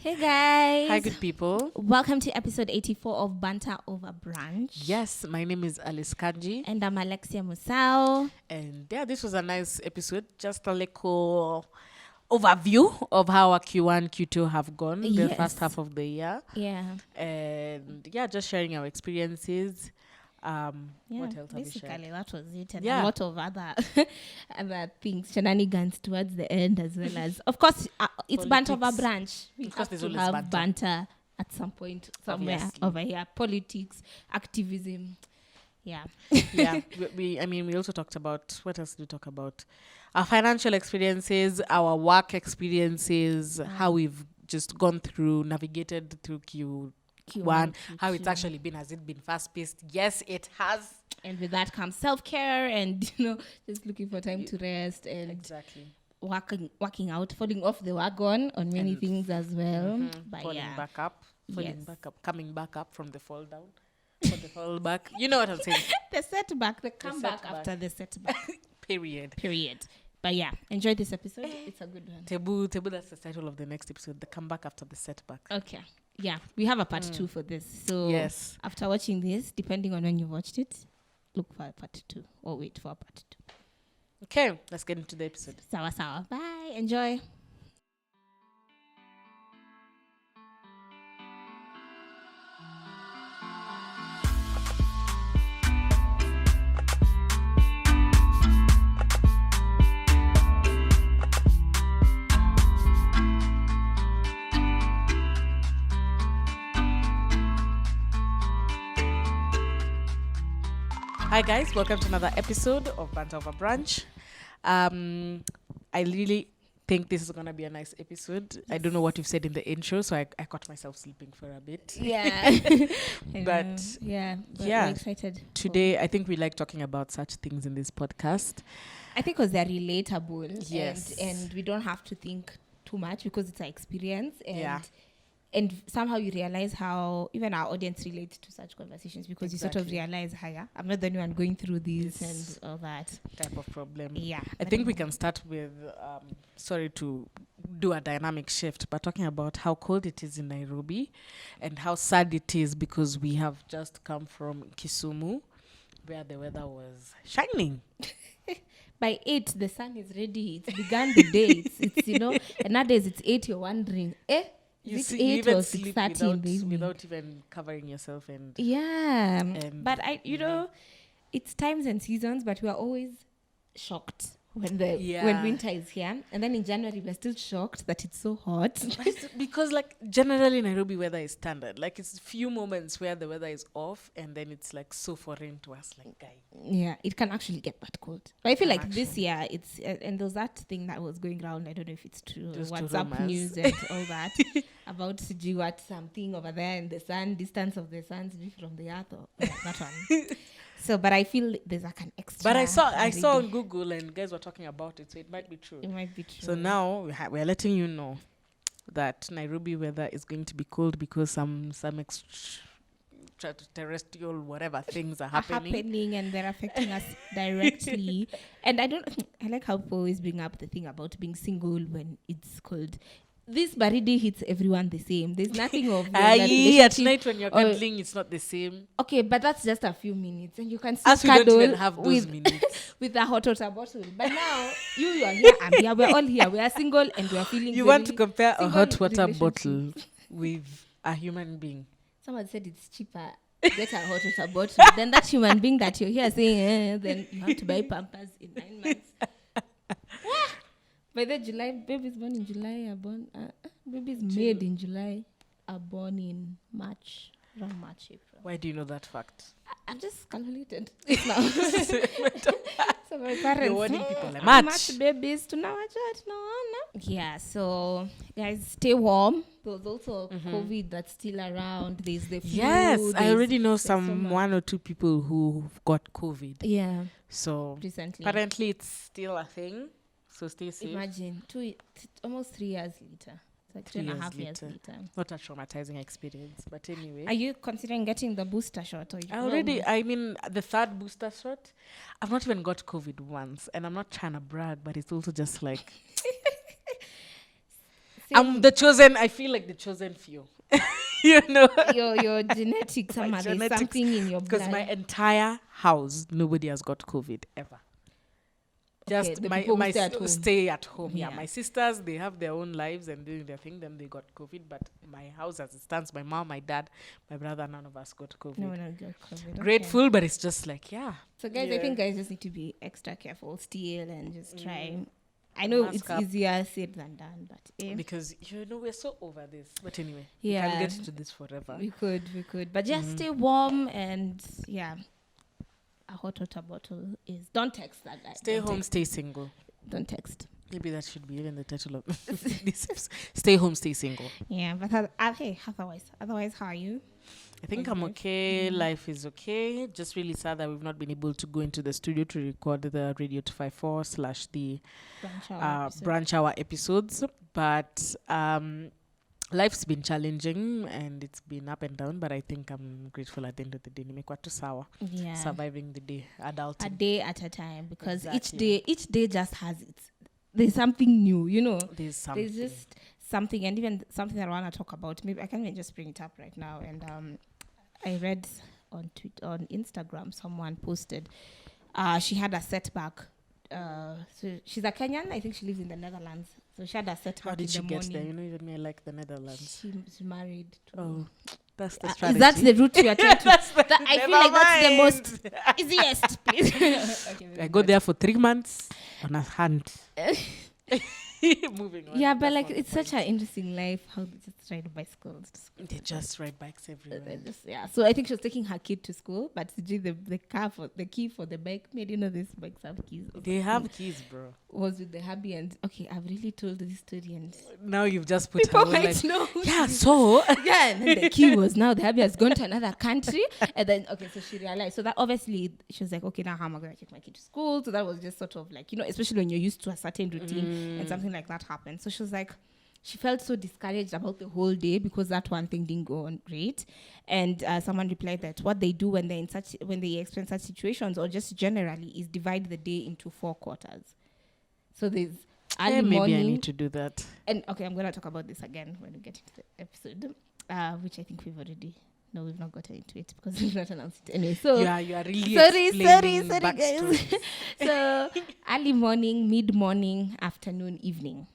Hey guys. Hi, good people. Welcome to episode 84 of Banter over Brunch. Yes, my name is Kanji. And I'm Alexia Musau. And yeah, this was a nice episode. Just a little overview of how our Q1, Q2 have gone, the first half of the year. Yeah. And yeah, just sharing our experiences. What else have we basically shared? that was it, and a lot of other things, shenanigans towards the end, as well as, of course, it's Banter over Brunch. We have to have banter at some point somewhere over here. Politics, activism, yeah. We also talked about, what else did we talk about? Our financial experiences, our work experiences, how we've just gone through, navigated through Q1, how it's actually been. Has it been fast-paced? Yes, it has. And with that comes self-care and, just looking for time to rest and working out, falling off the wagon on many things as well. But falling back up, coming back up from the fall down, from the fall back. You know what I'm saying? The setback, the comeback after the setback. Period. But yeah, enjoy this episode. It's a good one. Tebu, that's the title of the next episode, the comeback after the setback. Okay. Yeah, we have a part 2 for this. So yes, after watching this, depending on when you watched it, look for a part 2 or wait for a part 2. Okay, let's get into the episode. Sawa. Bye. Enjoy. Hi guys, welcome to another episode of Banter over Brunch. I really think this is going to be a nice episode. Yes. I don't know what you've said in the intro, so I caught myself sleeping for a bit. Yeah. but we're excited. Today, I think we like talking about such things in this podcast. I think because they're relatable. Yes. And we don't have to think too much because it's our experience. And somehow you realize how even our audience relates to such conversations because you sort of realize, I'm not the only one going through this and all that type of problem. Yeah. I think we can start with, sorry to do a dynamic shift, but talking about how cold it is in Nairobi and how sad it is because we have just come from Kisumu where the weather was shining. By 8, the sun is ready. It's begun the day. It's and nowadays it's 8, you're wondering, You is see, it 8 even or sleep 6:30 without even covering yourself and but it's times and seasons, but we are always shocked when winter is here, and then in January we're still shocked that it's so hot. Because like generally Nairobi weather is standard. Like it's few moments where the weather is off and then it's like so foreign to us, like guy. Yeah, it can actually get that cold. But I feel like this year it's and there's that thing that was going around. I don't know if it's true. WhatsApp news and all that about what something over there in the sun, distance of the sun from the earth or that one. So, but I feel there's like an extra. But I saw on Google and guys were talking about it, so it might be true. It might be true. So now we're letting you know that Nairobi weather is going to be cold because some terrestrial whatever things are happening and they're affecting us directly. And I like how people always bring up the thing about being single when it's cold. This baridi hits everyone the same. There's nothing of at night when you're cuddling, it's not the same. Okay, but that's just a few minutes, and you can still cuddle don't even have those minutes with a hot water bottle. But now you are here, I'm here, we're all here. We are single, and we are feeling. You want to compare a hot water bottle with a human being? Someone said it's cheaper. Get a hot water bottle. Then that human being that you're here saying, then you have to buy Pampers in 9 months. By the July, babies born in July are born. Babies made in July are born in March, around March, April. Why do you know that fact? I'm just calculated now. So my parents, you're warning people like March babies to now. Yeah, so guys, stay warm. There's also COVID that's still around. There's the flu. Yes, I already know one or two people who've got COVID. Yeah. So recently, apparently it's still a thing. So stay safe. Imagine almost 3 years later. It's like 2.5 years later. Not a traumatizing experience, but anyway. Are you considering getting the booster shot? Or the third booster shot. I've not even got COVID once, and I'm not trying to brag, but it's also just like I'm the chosen. I feel like the chosen few. You know, your genetics, My there's genetics, something in your blood. because my entire house, nobody has got COVID ever. Just the my people who stay at home. Yeah, Yeah. my sisters, they have their own lives and doing their thing. Then they got COVID, but my house, as it stands, my mom, my dad, my brother, none of us got COVID. No one got COVID. Grateful, but it's just like, yeah. So guys, I think guys just need to be extra careful still and just try. I know Mask it's up. easier said than done, but Because we're so over this. But anyway, Yeah. we can get into this forever. we could. But just stay warm and a hot water bottle is don't text that guy. Stay home, stay single. Don't text. Maybe that should be even the title of this. Stay home, stay single. Yeah, but hey, otherwise, how are you? I think I'm okay. Life is okay. Just really sad that we've not been able to go into the studio to record the Radio 254 / the Brunch Hour episodes. But life's been challenging and it's been up and down. But I think I'm grateful at the end of the day. Nimekuwa tu sawa. Yeah. Surviving the day, adulting. A day at a time, because Exactly. each day just has its. There's something new, There's something. There's just something, and even something that I want to talk about. Maybe I can even just bring it up right now. And I read on Instagram, someone posted, she had a setback. So she's a Kenyan. I think she lives in the Netherlands. So she had a setback. How did she in the get morning. there? Even me, I like the Netherlands. She's married. Oh, that's the Is strategy. that the route you are trying to? I feel like that's the Never most easiest. Please. I got there for 3 months on a hand. Moving on. Yeah, but That's like not it's funny. such an interesting life how they just ride bicycles. to school. They just ride bikes everywhere. So I think she was taking her kid to school, but the key for the bike. Maybe these bikes have keys. They have keys, bro. Was with the hubby, and okay, I've really told this story, and Now you've just put people her on might like, know. yeah, so Yeah, and then the key was now the hubby has gone to another country, and then so she realized. So that obviously she was like, okay, now how am I going to take my kid to school? So that was just sort of like, especially when you're used to a certain routine and something like that happened. So she was like, she felt so discouraged about the whole day because that one thing didn't go on great. And someone replied that what they do when they experience such situations, or just generally, is divide the day into 4 quarters. So there's early maybe morning. I need to do that. And okay, I'm going to talk about this again when we get into the episode, which I think we've not gotten into it because we've not announced it anyway. So you are really sorry explaining guys. backstories. So early morning, mid-morning, afternoon, evening.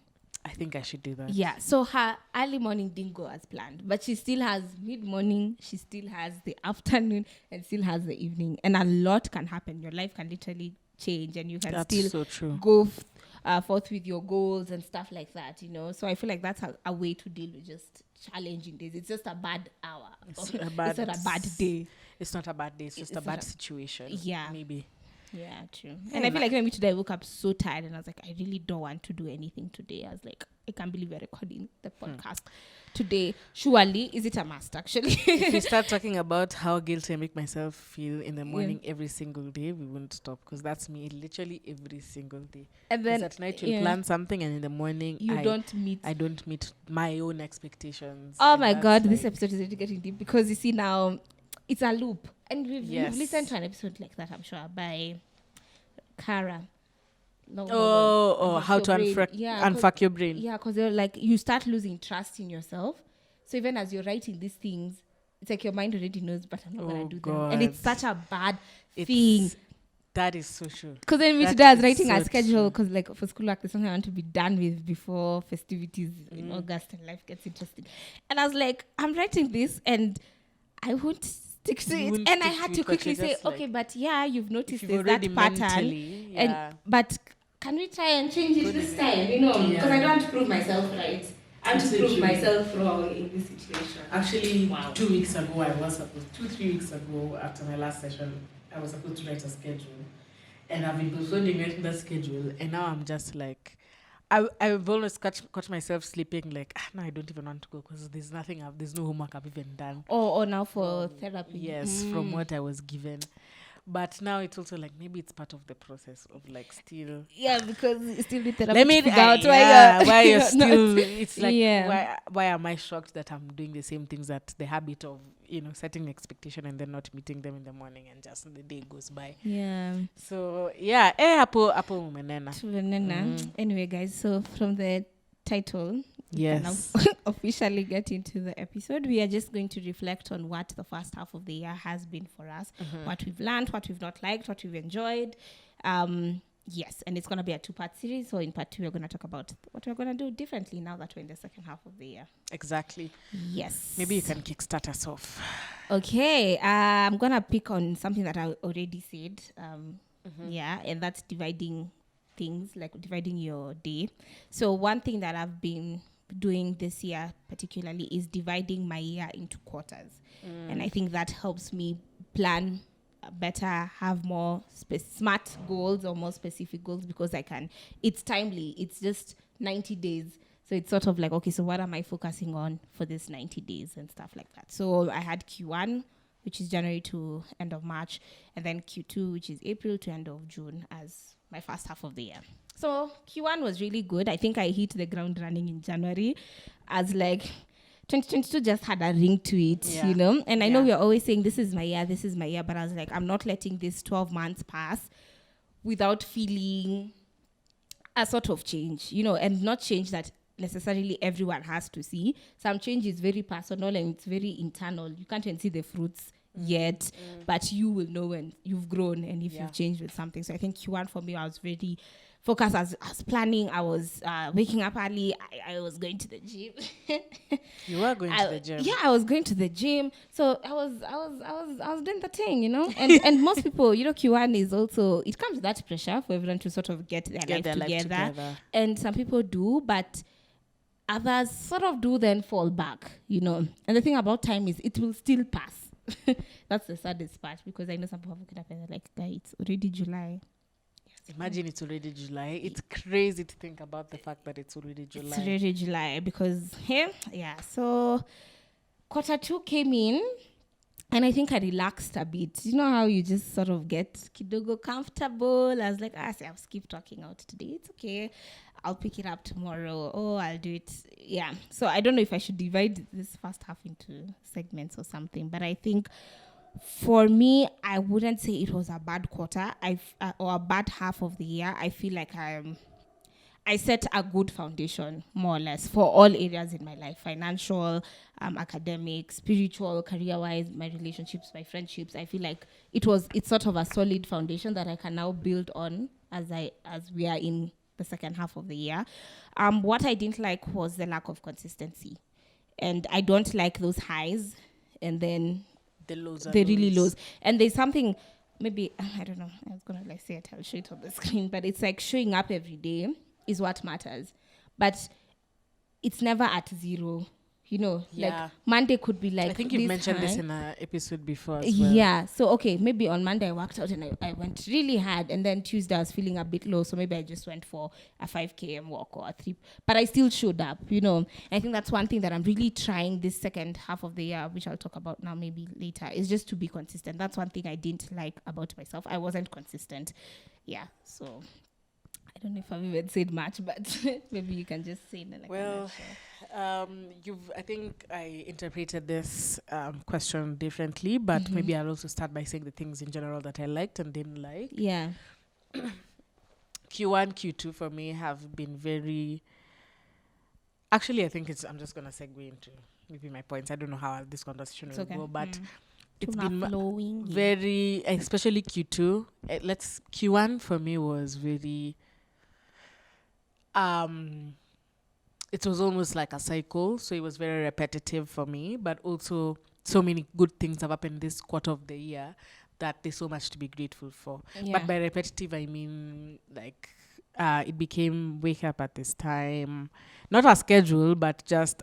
I think I should do that. Yeah. So her early morning didn't go as planned, but she still has mid-morning, she still has the afternoon, and still has the evening. And a lot can happen. Your life can literally change, and you can still so true. go forth with your goals and stuff like that, So I feel like that's a way to deal with just challenging days. It's just a bad hour. It's not a bad day. It's not a bad day. It's just a bad situation. Yeah. Maybe. Yeah, true. And I feel like maybe today I woke up so tired and I was like, I really don't want to do anything today. I was like, I can't believe we're recording the podcast today. Surely, is it a must actually? If we start talking about how guilty I make myself feel in the morning every single day, we won't stop, because that's me literally every single day. And then at night you'll plan something, and in the morning I don't meet my own expectations. Oh my God, this episode is really getting deep, because you see now it's a loop. And we've listened to an episode like that, I'm sure, by Cara. How to unfuck your brain. Yeah, because they're like, you start losing trust in yourself. So even as you're writing these things, it's like your mind already knows, but I'm not going to do them. And it's such a bad thing. That is so true. Because then today I was writing a schedule, because like for schoolwork, there's something I want to be done with before festivities in August, and life gets interesting. And I was like, I'm writing this and I won't stick to it. And I had to quickly say, okay, but you've noticed there's that pattern. But can we try and change it this time? Because I don't want to prove myself right. I want to prove myself wrong in this situation. Actually, 2 weeks ago, 2-3 weeks ago, after my last session, I was supposed to write a schedule. And I've been postponing writing that schedule. And now I'm just like, I've always caught myself sleeping like, no, I don't even want to go because there's no homework I've even done. Or now for therapy. Yes, from what I was given. But now it's also like, maybe it's part of the process of like still. Yeah, because you still need therapy to figure out why you're still, it's like, why am I shocked that I'm doing the same things, that the habit of, setting expectation and then not meeting them in the morning and just the day goes by. Yeah. So, yeah, hapo umenena. Anyway, guys, so from the title, yes, we can now officially get into the episode. We are just going to reflect on what the first half of the year has been for us, what we've learned, what we've not liked, what we've enjoyed. Yes, and it's going to be a 2-part series. So in part 2, we're going to talk about what we're going to do differently now that we're in the second half of the year. exactly. Yes. Maybe you can kickstart us off. Okay, I'm going to pick on something that I already said. Yeah, and that's dividing things, like dividing your day. So one thing that I've been doing this year particularly is dividing my year into quarters. And I think that helps me plan better, have more smart goals or more specific goals, because it's timely. It's just 90 days. So it's sort of like, okay, so what am I focusing on for this 90 days and stuff like that. So I had Q1, which is January to end of March, and then Q2, which is April to end of June, as my first half of the year. So Q1 was really good. I think I hit the ground running in January, as like 2022 just had a ring to it, you know? And I know we're always saying, this is my year, but I was like, I'm not letting this 12 months pass without feeling a sort of change, you know, and not change that necessarily everyone has to see. Some change is very personal and it's very internal. You can't even see the fruits yet, but you will know when you've grown and if you've changed with something. So I think Q1 for me, I was very focused. I was planning. I was waking up early. I was going to the gym. You were going to the gym. Yeah, I was going to the gym. So I was doing the thing, you know. And most people, you know, Q1 is also, it comes with that pressure for everyone to sort of get their life together. And some people do, but others sort of do then fall back, you know. And the thing about time is it will still pass. That's the saddest part, because I know some people have woken up and they're like, guy, it's already July. Imagine it's already July. It's crazy to think about the fact that it's already July. It's already July because, so Q2 came in and I think I relaxed a bit. You know how you just sort of get kidogo comfortable? I was like, I'll skip talking out today. It's okay. I'll pick it up tomorrow. Oh, I'll do it. Yeah. So I don't know if I should divide this first half into segments or something, but I think for me, I wouldn't say it was a bad quarter or a bad half of the year. I feel like I set a good foundation, more or less, for all areas in my life: financial, academic, spiritual, career-wise, my relationships, my friendships. I feel like it's sort of a solid foundation that I can now build on as we are in the second half of the year. What I didn't like was the lack of consistency, and I don't like those highs and then the really lows. And there's something, maybe I don't know, I was gonna say it, I'll show it on the screen, but it's like showing up every day is what matters, but it's never at zero, you know. Like Monday could be like, I think you've mentioned this in an episode before as well. Yeah, so okay, maybe on Monday I worked out and I went really hard, and then Tuesday I was feeling a bit low, so maybe I just went for a 5 km walk or a 3, but I still showed up, you know. And I think that's one thing that I'm really trying this second half of the year, which I'll talk about now maybe later, is just to be consistent. That's one thing I didn't like about myself. I wasn't consistent. Yeah, so I don't know if I've even said much, but maybe you can just say it. I think I interpreted this question differently, but maybe I'll also start by saying the things in general that I liked and didn't like. Yeah. Q1, Q2 for me have been very... Actually, I think I'm just going to segue into maybe my points. I don't know how this conversation will go, but it's been flowing. Very, especially Q2. Q1 for me was very... it was almost like a cycle, so it was very repetitive for me, but also so many good things have happened this quarter of the year that there's so much to be grateful for. But by repetitive, I mean like it became wake up at this time, not a schedule, but just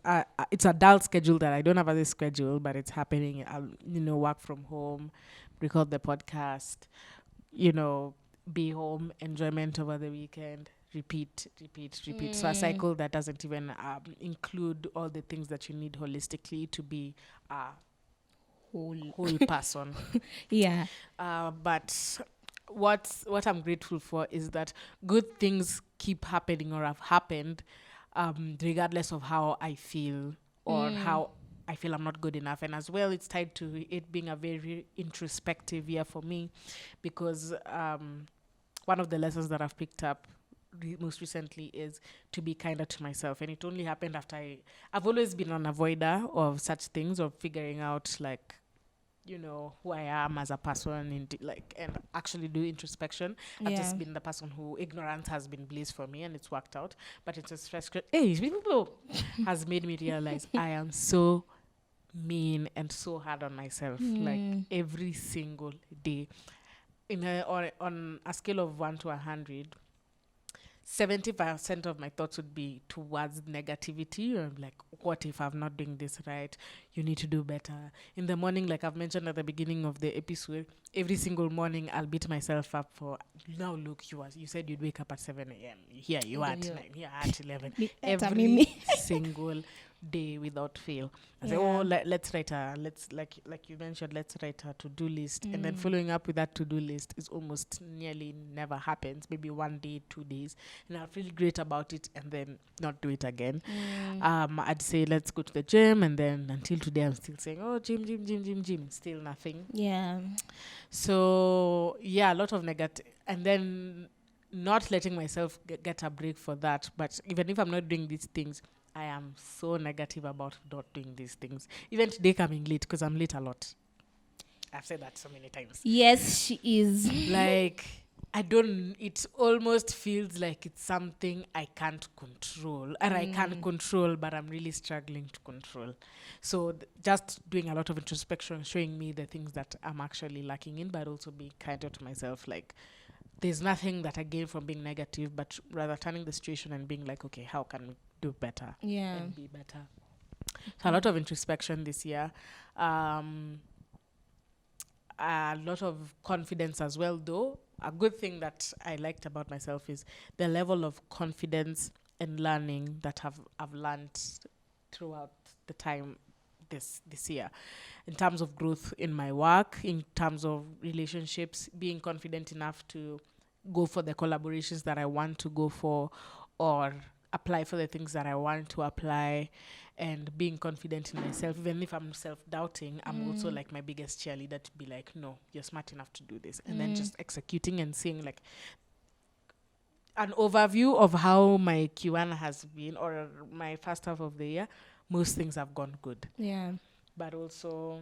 it's a dull schedule that I don't have as a schedule, but it's happening. I'll work from home, record the podcast, be home, enjoyment over the weekend. Repeat. So a cycle that doesn't even include all the things that you need holistically to be a whole person. Yeah. But what I'm grateful for is that good things keep happening or have happened, regardless of how I feel or how I feel I'm not good enough. And as well, it's tied to it being a very introspective year for me, because one of the lessons that I've picked up most recently is to be kinder to myself. And it only happened after I've always been an avoider of such things, of figuring out like, you know, who I am as a person and actually do introspection. I've just been the person who ignorance has been bliss for me, and it's worked out. But introspection has made me realize I am so mean and so hard on myself, like every single day. On a scale of 1 to 100, 70% of my thoughts would be towards negativity. I'm like, what if I'm not doing this right? You need to do better. In the morning, like I've mentioned at the beginning of the episode, every single morning I'll beat myself up for, now look, you said you'd wake up at 7 a.m. Here you are at 9, here at 11. Every single day without fail. I say, let's write like you mentioned, let's write a to-do list. And then following up with that to-do list is almost nearly never happens. Maybe 1 day, 2 days. And I'll feel great about it and then not do it again. I'd say, let's go to the gym. And then until today, I'm still saying, oh, gym. Still nothing. Yeah. So, yeah, a lot of negative. And then not letting myself get a break for that. But even if I'm not doing these things, I am so negative about not doing these things. Even today coming late, because I'm late a lot. I've said that so many times. Yes, she is. Like, it almost feels like it's something I can't control. And I can control, but I'm really struggling to control. So just doing a lot of introspection, showing me the things that I'm actually lacking in, but also being kinder to myself. Like, there's nothing that I gain from being negative, but rather turning the situation and being like, okay, how can we do better and be better? So a lot of introspection this year. A lot of confidence as well, though. A good thing that I liked about myself is the level of confidence and learning that I've learned throughout the time this year, in terms of growth in my work, in terms of relationships, being confident enough to go for the collaborations that I want to go for, or apply for the things that I want to apply, and being confident in myself. Even if I'm self-doubting, I'm also like my biggest cheerleader to be like, no, you're smart enough to do this. And then just executing and seeing like an overview of how my Q1 has been, or my first half of the year. Most things have gone good. Yeah. But also,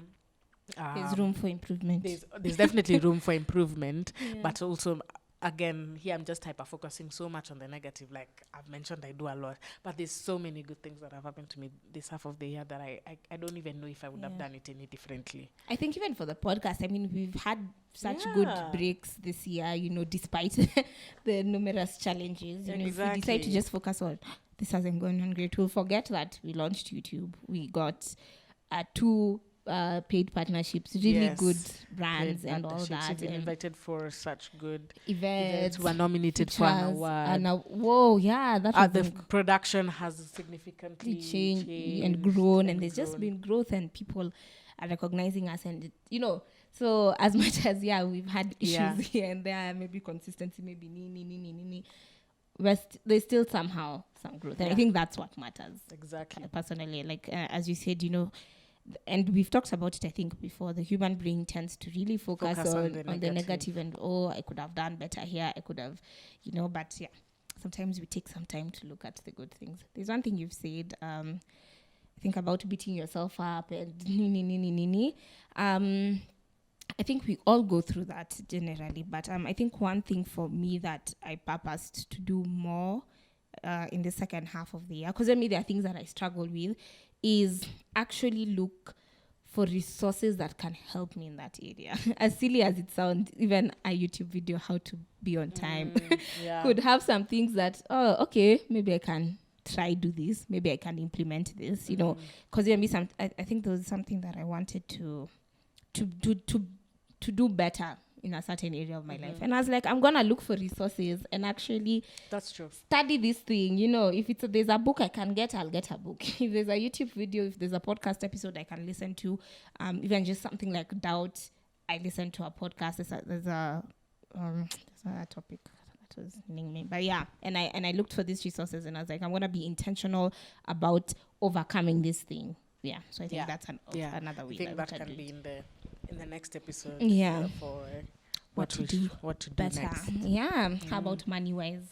there's room for improvement. There's definitely room for improvement. But also, again, here I'm just hyper-focusing so much on the negative. Like I've mentioned, I do a lot. But there's so many good things that have happened to me this half of the year that I don't even know if I would have done it any differently. I think even for the podcast, I mean, we've had such good breaks this year, you know, despite the numerous challenges. You know, if we decide to just focus on this hasn't gone on great, we'll forget that we launched YouTube. We got 2 paid partnerships, really good brands and all that. We've been invited for such good events. We were nominated for an award. The production has significantly changed and grown, and there's just been growth, and people are recognizing us, and you know. So as much as we've had issues here and there, maybe consistency, maybe there's still somehow some growth, and I think that's what matters. Exactly. Personally, like as you said, you know. And we've talked about it, I think, before. The human brain tends to really focus on the negative and, I could have done better here. I could have, you know, but sometimes we take some time to look at the good things. There's one thing you've said, I think, about beating yourself up and I think we all go through that generally. But I think one thing for me that I purposed to do more in the second half of the year, because there are things that I struggle with, is actually look for resources that can help me in that area. As silly as it sounds, even a YouTube video, how to be on time, could have some things that, maybe I can try do this. Maybe I can implement this, you know, because I think there was something that I wanted to do better in a certain area of my life. And I was like, I'm going to look for resources and actually study this thing. You know, if there's a book I can get, I'll get a book. If there's a YouTube video, if there's a podcast episode I can listen to, even just something like doubt, I listen to a podcast. There's a topic that was named me. But and I looked for these resources and I was like, I'm going to be intentional about overcoming this thing. Yeah, so I think that's another way. I think that can be in the next episode. Yeah. For what to do better. Next. Yeah. How about money-wise?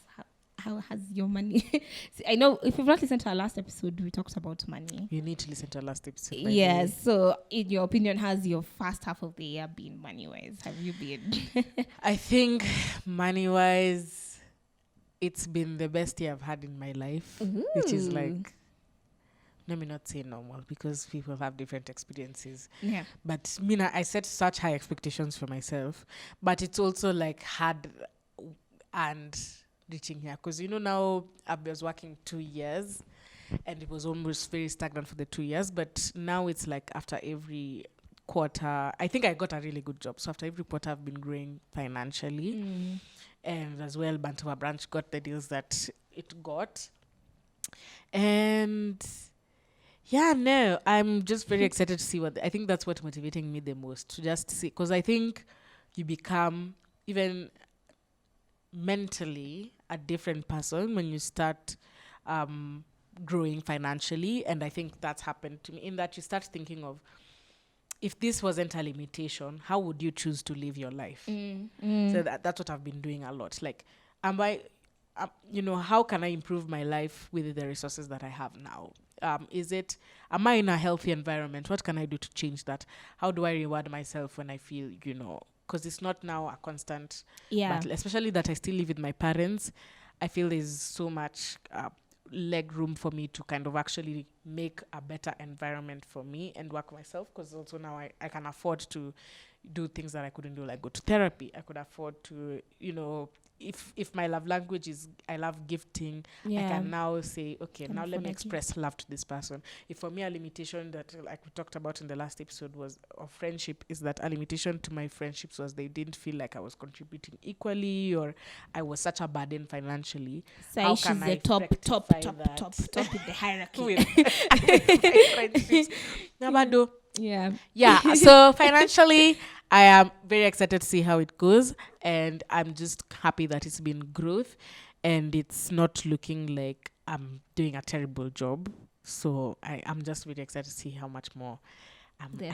how has your money? See, I know if you've not listened to our last episode, we talked about money. You need to listen to our last episode. Yes. So, in your opinion, has your first half of the year been money-wise? Have you been? I think money-wise, it's been the best year I've had in my life, which is like, let me not say normal because people have different experiences. Yeah. But Mina, I set such high expectations for myself, but it's also like hard and reaching here because now I was working 2 years and it was almost very stagnant for the 2 years, but now it's like after every quarter, I think I got a really good job. So after every quarter, I've been growing financially, and as well, Banter Brunch got the deals that it got, and yeah, no, I'm just very excited to see I think that's what motivating me the most, to just see, because I think you become even mentally a different person when you start growing financially. And I think that's happened to me in that you start thinking of, if this wasn't a limitation, how would you choose to live your life? So that's what I've been doing a lot. Like, how can I improve my life with the resources that I have now? Am I in a healthy environment? What can I do to change that? How do I reward myself when I feel, because it's not now a constant battle, especially that I still live with my parents. I feel there's so much leg room for me to kind of actually make a better environment for me and work myself, because also now I can afford to do things that I couldn't do, like go to therapy. I could afford to, if my love language is I love gifting, I can now say, okay, now let me express love to this person. If for me a limitation that, like we talked about in the last episode, was of friendship, is that a limitation to my friendships was they didn't feel like I was contributing equally, or I was such a burden financially. So how she's can the I top in the hierarchy. with my friendships? Nabado. Yeah. So financially, I am very excited to see how it goes, and I'm just happy that it's been growth and it's not looking like I'm doing a terrible job. So I'm just really excited to see how much more there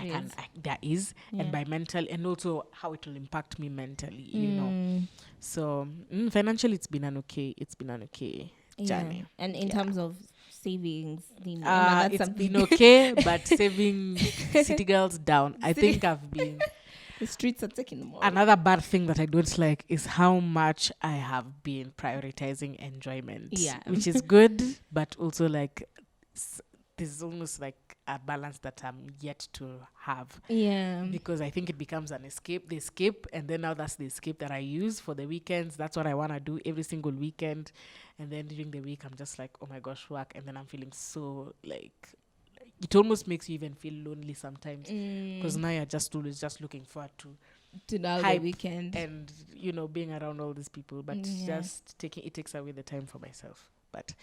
is, and by mental, and also how it will impact me mentally, So financially, it's been an okay journey. And in terms of savings, it's been okay, but saving city girls down. I think I've been. The streets are taking them all. Another bad thing that I don't like is how much I have been prioritizing enjoyment. Yeah, which is good, but also like there's almost like a balance that I'm yet to have. Yeah, because I think it becomes the escape, and then now that's the escape that I use for the weekends. That's what I want to do every single weekend, and then during the week I'm just like, oh my gosh, work, and then I'm feeling so like. It almost makes you even feel lonely sometimes, because now you're just always just looking forward to now the weekend and being around all these people, but just it takes away the time for myself. But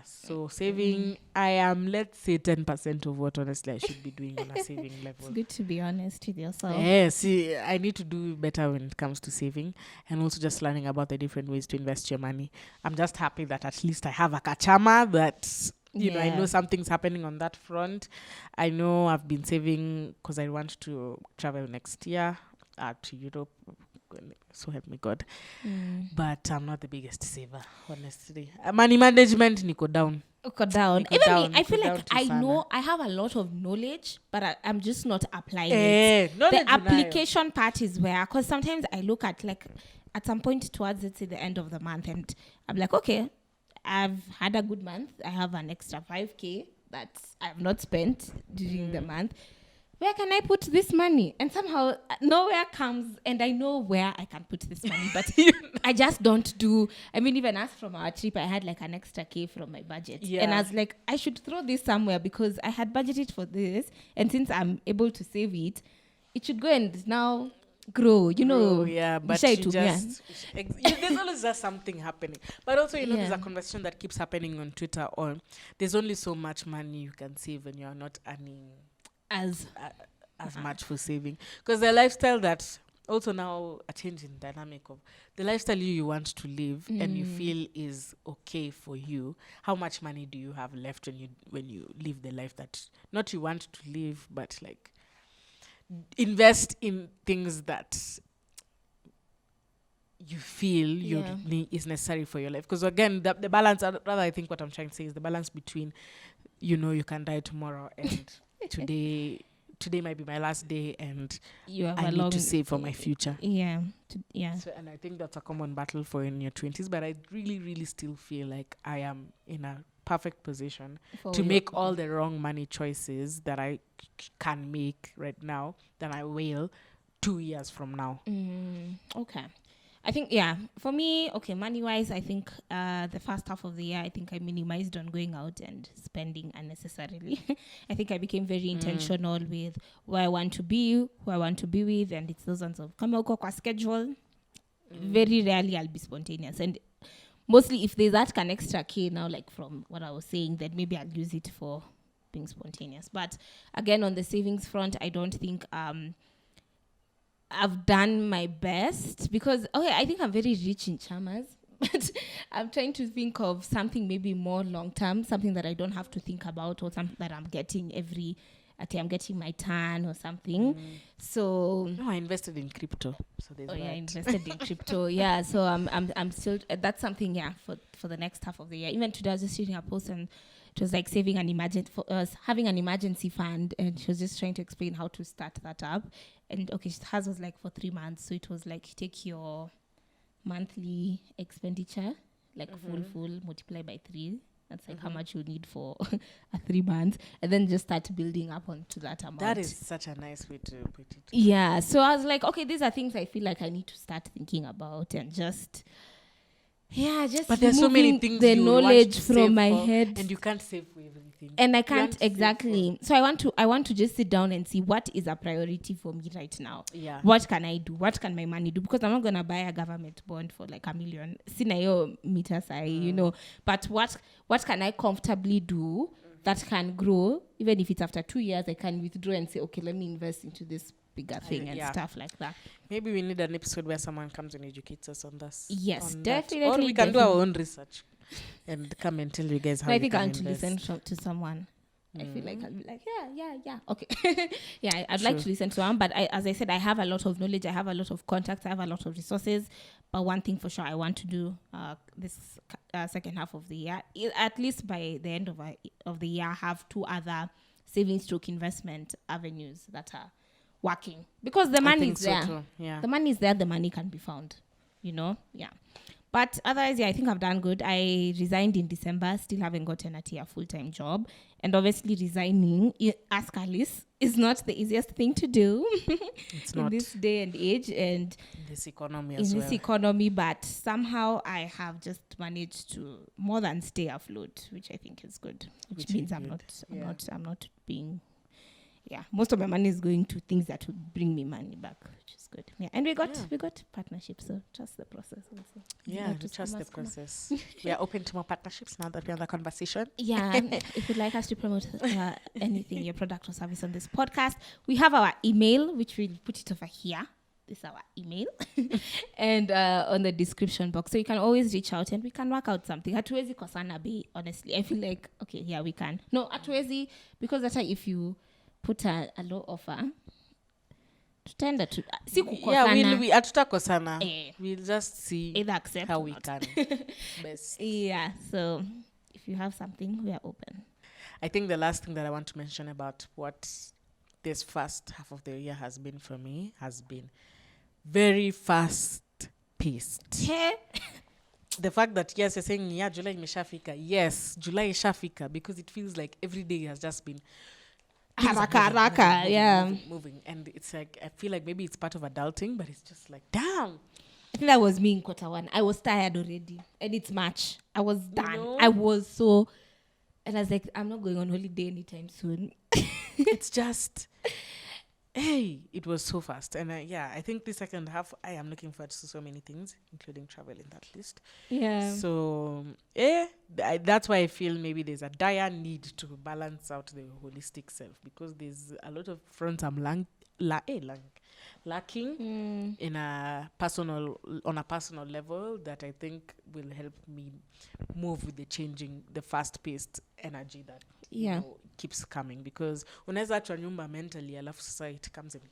so saving, I am, let's say, 10% of what honestly I should be doing on a saving level. It's good to be honest with yourself. Yeah, see, I need to do better when it comes to saving, and also just learning about the different ways to invest your money. I'm just happy that at least I have a kachama that I know something's happening on that front. I know I've been saving because I want to travel next year to Europe. So help me God. But I'm not the biggest saver, honestly. Money management, niko down. I feel like I know I have a lot of knowledge, but I'm just not applying it. The application part is where, because sometimes I look at, like, at some point towards the end of the month, and I'm like, okay, I've had a good month. I have an extra 5K that I have not spent during the month. Where can I put this money? And somehow nowhere comes, and I know where I can put this money, but I just don't do. I mean, even as from our trip, I had like an extra K from my budget. And I was like, I should throw this somewhere because I had budgeted for this. And since I'm able to save it, it should go and now grow, but there's always just something happening. But also, there's a conversation that keeps happening on Twitter on there's only so much money you can save when you're not earning as much for saving. Because the lifestyle that also now a change in dynamic of the lifestyle you want to live and you feel is okay for you. How much money do you have left when you live the life that not you want to live, but like invest in things that you feel is necessary for your life. Because again, the balance, rather I think what I'm trying to say is the balance between, you can die tomorrow and today might be my last day and I need to save for my future. Yeah. So, and I think that's a common battle for in your 20s, but I really, really still feel like I am in a perfect position to make all the wrong money choices that I can make right now than I will 2 years from now. Okay. I think, for me, money-wise, I think the first half of the year, I think I minimized on going out and spending unnecessarily. I think I became very intentional with where I want to be, who I want to be with, and it's those ones of come out kwa schedule. Very rarely I'll be spontaneous. And mostly if there's that kind of extra K now, like from what I was saying, then maybe I'll use it for being spontaneous. But again, on the savings front, I don't think... I've done my best because I think I'm very rich in chamas, but I'm trying to think of something maybe more long term, something that I don't have to think about, or something that I'm getting I'm getting my turn or something. So I invested in crypto. So there's I invested in crypto. Yeah, so I'm still that's something for the next half of the year. Even today I was just reading a post and it was like having an emergency fund, and she was just trying to explain how to start that up. And hers was like for 3 months, so it was like take your monthly expenditure, like full multiply by 3. That's like how much you need for 3 months, and then just start building up onto that amount. That is such a nice way to put it. Yeah, so I was like, these are things I feel like I need to start thinking about and just. But there's so many things the knowledge from my head, and you can't save for everything. And I can't exactly. So I want to just sit down and see what is a priority for me right now. Yeah. What can I do? What can my money do? Because I'm not gonna buy a government bond for like $1 million. Sinayo meter sai, But what can I comfortably do that can grow? Even if it's after 2 years, I can withdraw and say, okay, let me invest into this bigger thing and stuff like that. Maybe we need an episode where someone comes and educates us on this. Yes, definitely. Or we can do our own research and come and tell you guys how I you think can I want to invest. listen to someone. I feel like I'll be like, yeah. Okay. I'd like to listen to someone. But as I said, I have a lot of knowledge. I have a lot of contacts. I have a lot of resources. But one thing for sure I want to do this second half of the year, at least by the end of the year, have 2 other savings stroke investment avenues that are working, because the money is there. Too. Yeah. The money is there. The money can be found, Yeah. But otherwise, I think I've done good. I resigned in December. Still haven't gotten a full-time job. And obviously resigning, ask Alice, is not the easiest thing to do. It's not. In this day and age and in this economy but somehow I have just managed to more than stay afloat, which I think is good. Which means I'm not being... most of my money is going to things that would bring me money back, which is good. Yeah, and we got partnerships, so trust the process also. Yeah, trust the process. We are open to more partnerships now that we're on the conversation. Yeah, if you'd like us to promote anything, your product or service on this podcast, we have our email, which we'll put it over here. This is our email and on the description box, so you can always reach out and we can work out something. Hatuwezi kosana bei, honestly. I feel like we can. No, hatuwezi, because that's why if you put a low offer, tutaenda to si kukosana. We hatutakosana. We'll just see either accept how we can best. Yeah, so if you have something, we are open. I think the last thing that I want to mention about what this first half of the year has been for me has been very fast paced. The fact that you're saying July imeshafika. Yes, July ishafika, because it feels like every day has just been moving, and it's like I feel like maybe it's part of adulting, but it's just like damn. I think that was me in Q1. I was tired already, and it's March. I was done. I was so, and I was like, I'm not going on holiday anytime soon. It's just, it was so fast, and I think the second half I am looking forward to so many things, including travel in that list. Yeah. So that's why I feel maybe there's a dire need to balance out the holistic self, because there's a lot of fronts I'm lacking on a personal level that I think will help me move with the fast-paced energy that you know, keeps coming, because unaweza achwa nyumba mentally alafu sasa it comes and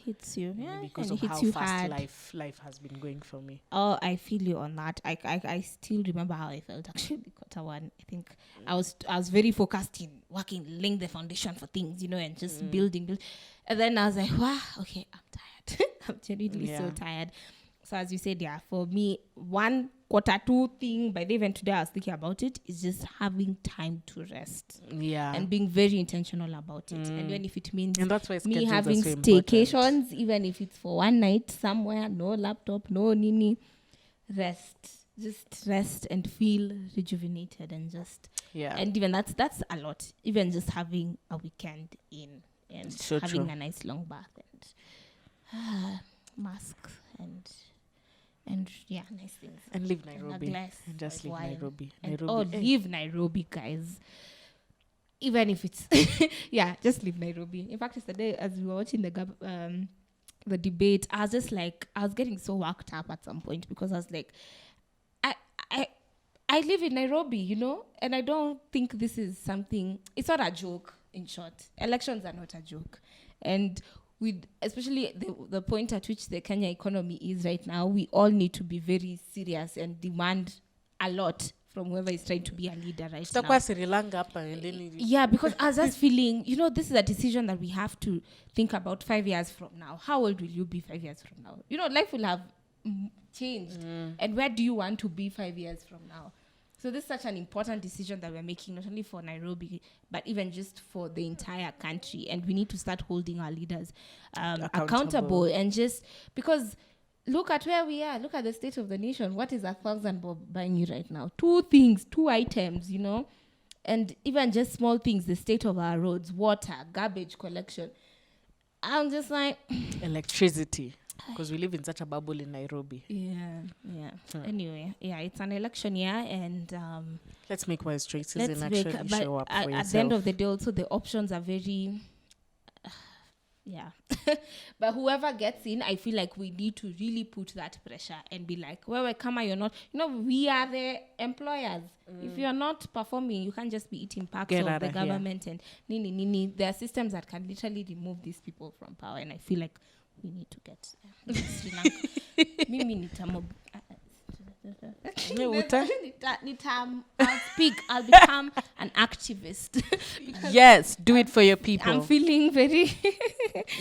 hits you because of how fast life has been going for me. Oh, I feel you on that. I still remember how I felt actually quarter one. I think I was very focused in working, laying the foundation for things, you know, and just building. And then I was like, wow, okay, I'm tired. I'm genuinely so tired. So as you said, for me, one quarter two thing, by the even today I was thinking about it, is just having time to rest. Yeah. And being very intentional about it. And even if it means me having staycations, even if it's for one night somewhere, no laptop, no nini, rest. Just rest and feel rejuvenated and just... Yeah. And even that's a lot. Even just having a weekend in and having a nice long bath and mask and nice things. And leave Nairobi. And just leave Nairobi. Leave Nairobi, guys. Even if it's... just leave Nairobi. In fact, yesterday, as we were watching the debate, I was just like... I was getting so worked up at some point because I was like... I live in Nairobi, you know? And I don't think this is something... It's not a joke, in short. Elections are not a joke. And... with especially the point at which the Kenya economy is right now, we all need to be very serious and demand a lot from whoever is trying to be a leader right now. Sri Lanka, because I was just feeling, you know, this is a decision that we have to think about 5 years from now. How old will you be 5 years from now? You know, life will have changed. And where do you want to be 5 years from now? So this is such an important decision that we're making, not only for Nairobi, but even just for the entire country. And we need to start holding our leaders accountable. And just because look at where we are. Look at the state of the nation. What is 1,000 bob buying you right now? 2 things, 2 items, you know. And even just small things, the state of our roads, water, garbage collection. I'm just like... electricity. Because we live in such a bubble in Nairobi. Anyway, it's an election year, and let's make wise choices and actually show up for yourself. At the end of the day, also the options are very but whoever gets in, I feel like we need to really put that pressure and be like, well, come on, you're not, you know, we are the employers. If you're not performing, you can't just be eating perks of the government and nini. There are systems that can literally remove these people from power, and I feel like we need to get Sri Lanka. Mimi I'll become an activist. Yes, do it for your people. I'm feeling very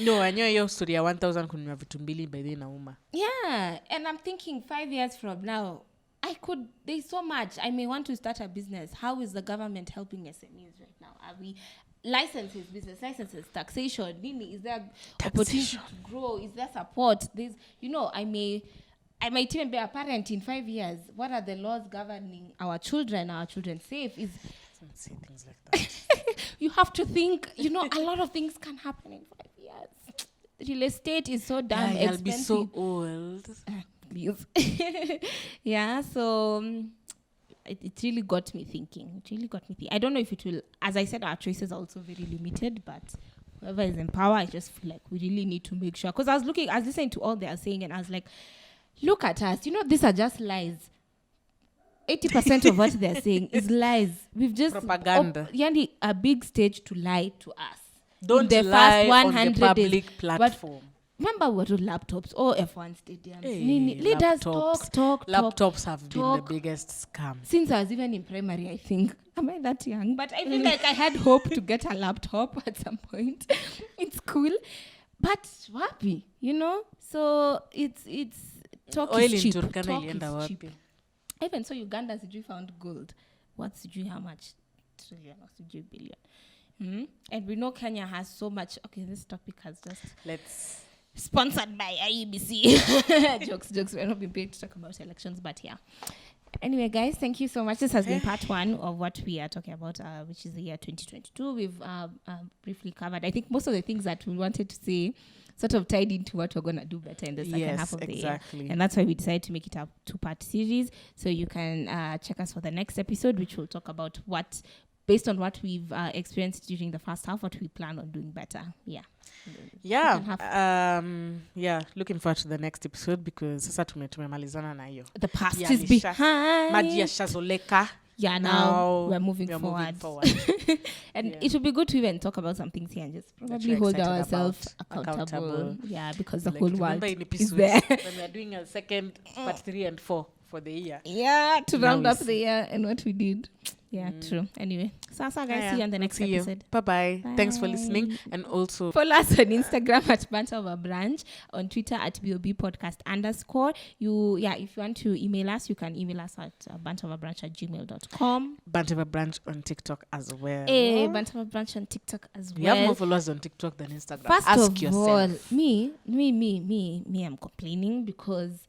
no, I know your story 1,000 kununua vitu mbili by the nauma. Yeah, and I'm thinking 5 years from now, there's so much. I may want to start a business. How is the government helping SMEs right now? Are we licenses, business licenses, taxation? Is there opportunity to grow? Is there support? There's, you know, I might even be a parent in 5 years. What are the laws governing our children safe? Don't say things like that. You have to think, you know, a lot of things can happen in 5 years. Real estate is so damn expensive. I'll be so old. Please. So it really got me thinking. I don't know if it will, as I said, our choices are also very limited, but whoever is in power, I just feel like we really need to make sure. Because I was listening to all they are saying, and I was like, look at us. You know, these are just lies. 80% of what they're saying is lies. We've just propaganda. A big stage to lie to us. Don't lie on the public platform. Remember we were to laptops or F1 stadiums. Leaders talk. Laptops have been the biggest scam. Since I was even in primary, I think. Am I that young? But I feel like I had hope to get a laptop at some point. It's cool. But wapi, you know? So it's talk oil is cheap. Oil in Turkana is cheap. Even so, Uganda found gold. What's how much? Trillion or billion. And we know Kenya has so much. Okay, this topic has just... Sponsored by IEBC. Jokes. We're not being paid to talk about elections, but yeah. Anyway, guys, thank you so much. This has been part 1 of what we are talking about, which is the year 2022. We've briefly covered, I think, most of the things that we wanted to say sort of tied into what we're going to do better in the second half of the year. And that's why we decided to make it a 2-part series. So you can check us for the next episode, which will talk about what, based on what we've experienced during the first half, what we plan on doing better. Looking forward to the next episode because sasa tumemalizana na hiyo. The past is behind. Maji yashazoleka. now we're moving forward. And it would be good to even talk about some things here and just probably hold ourselves accountable. Yeah, because the whole world is there. When we're doing a second part 3 and 4 for the year. Yeah, to round up the year and what we did. Yeah, true. Anyway, Sasa guys, see you on the next episode. Bye. Thanks for listening. And also follow us on Instagram at Banter Brunch, on Twitter at BOB_podcast_. If you want to email us, you can email us at banterbrunch@gmail.com. Banter on TikTok as well. Hey, Banter Brunch on TikTok as well. We have more followers on TikTok than Instagram. First Ask of yourself. all, me, I'm complaining because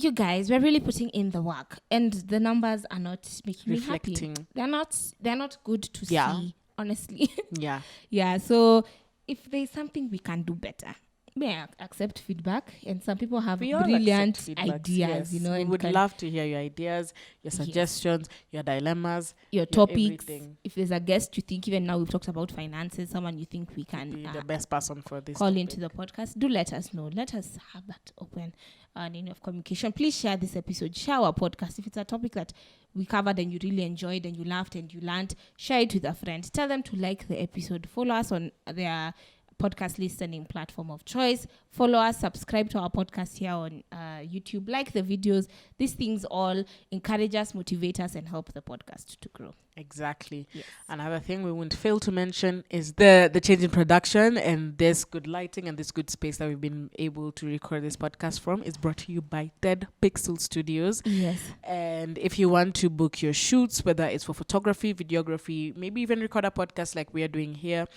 you guys, we're really putting in the work and the numbers are not making me happy. They're not good to see, honestly. Yeah. So if there's something we can do better, may I accept feedback, and some people have brilliant ideas, you know. We would love to hear your ideas, your suggestions, your dilemmas, your topics. Everything. If there's a guest you think, even now we've talked about finances, someone you think we can be the best person for this call into the podcast, do let us know. Let us have that open line of communication. Please share this episode, share our podcast. If it's a topic that we covered and you really enjoyed and you laughed and you learned, share it with a friend. Tell them to like the episode. Follow us on their podcast listening platform of choice. Follow us, subscribe to our podcast here on YouTube, like the videos. These things all encourage us, motivate us, and help the podcast to grow. Exactly. Yes. Another thing we won't fail to mention is the change in production, and this good lighting and this good space that we've been able to record this podcast from is brought to you by Dead Pixel Studios. Yes. And if you want to book your shoots, whether it's for photography, videography, maybe even record a podcast like we are doing here,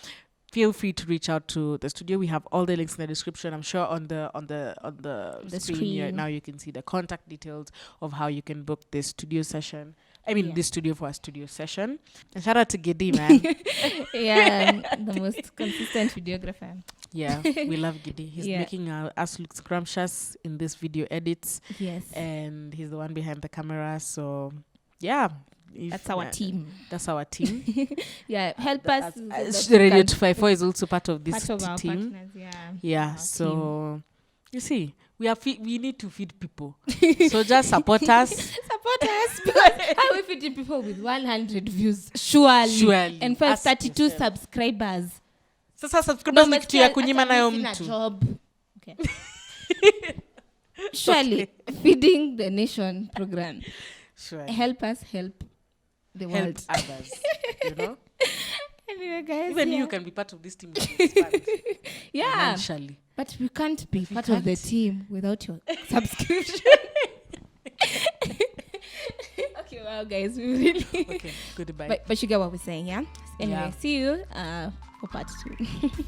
feel free to reach out to the studio. We have all the links in the description. I'm sure on the screen right now you can see the contact details of how you can book this studio session. This studio for a studio session. And shout out to Giddy, man. The most consistent videographer. Yeah, we love Giddy. He's making us look scrumptious in this video edits. Yes. And he's the one behind the camera. So, yeah. That's our team. Help us. Radio 254 is also part of this part of our team. Partners, so team. You see, we need to feed people. So just support us. Because how are we feeding people with 100 views? Surely. And 32 subscribers. Sasa subscribers ni kitu ya kunyima nayo mtu. Okay. Surely feeding the nation program. Sure. Help us help the world. Help others, you know? Anyway, guys. Even you can be part of this team. Financially. But we can't be part of the team without your subscription. Okay, well, guys, we really... Okay, goodbye. But you get what we're saying, yeah? Anyway, see you for part 2.